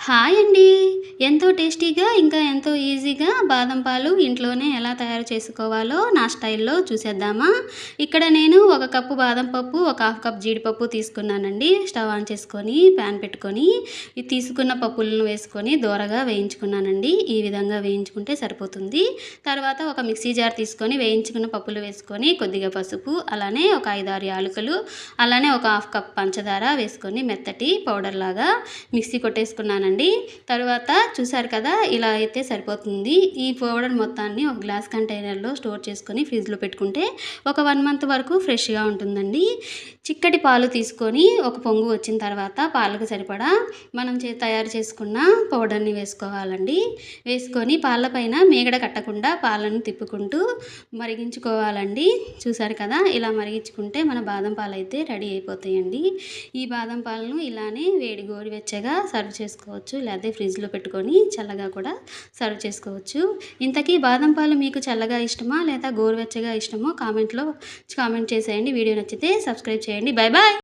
Hi అండి. ఎంతో టేస్టీగా ఇంకా ఎంతో ఈజీగా బాదం పాలు ఇంట్లోనే ఎలా తయారు చేసుకోవాలో నా స్టైల్‌లో చూసేద్దామా? ఇక్కడ నేను ఒక కప్పు బాదం పప్పు, ఒక హాఫ్ కప్ జీడిపప్పు తీసుకున్నానండి. స్టవ్ ఆన్ చేసుకొని పాన్ పెట్టుకొని ఈ తీసుకున్న పప్పులను వేసుకొని దోరగా వేయించుకున్నానండి. ఈ విధంగా వేయించుకుంటే సరిపోతుంది. తర్వాత ఒక మిక్సీ జార్ తీసుకొని వేయించుకున్న పప్పులు వేసుకొని కొద్దిగా పసుపు, అలానే ఒక 5, 6 యాలకులు, అలానే ఒక హాఫ్ కప్ పంచదార వేసుకొని మెత్తటి పౌడర్ లాగా మిక్సీ కొట్టేసుకున్నానండి. తర్వాత చూసారు కదా, ఇలా అయితే సరిపోతుంది. ఈ పౌడర్ మొత్తాన్ని ఒక గ్లాస్ కంటైనర్లో స్టోర్ చేసుకొని ఫ్రిడ్జ్లో పెట్టుకుంటే ఒక 1 మంత్ వరకు ఫ్రెష్గా ఉంటుందండి. చిక్కటి పాలు తీసుకొని ఒక పొంగు వచ్చిన తర్వాత పాలకు సరిపడా మనం తయారు చేసుకున్న పౌడర్ని వేసుకోవాలండి. వేసుకొని పాలపైన మీగడ కట్టకుండా పాలను తిప్పుకుంటూ మరిగించుకోవాలండి. చూసారు కదా, ఇలా మరిగించుకుంటే మన బాదం పాలు అయితే రెడీ అయిపోతాయండి. ఈ బాదం పాలను ఇలానే వేడి గోరువెచ్చగా సర్వ్ చేసుకోవచ్చు, లేకపోతే ఫ్రిడ్జ్లో పెట్టుకొని చల్లగా కూడా సర్వ్ చేసుకోవచ్చు. ఇంతకీ బాదం పాలు మీకు చల్లగా ఇష్టమా లేదా గోరువెచ్చగా ఇష్టమో కామెంట్ చేసేయండి. వీడియో నచ్చితే సబ్స్క్రైబ్ చేయండి. Bye bye.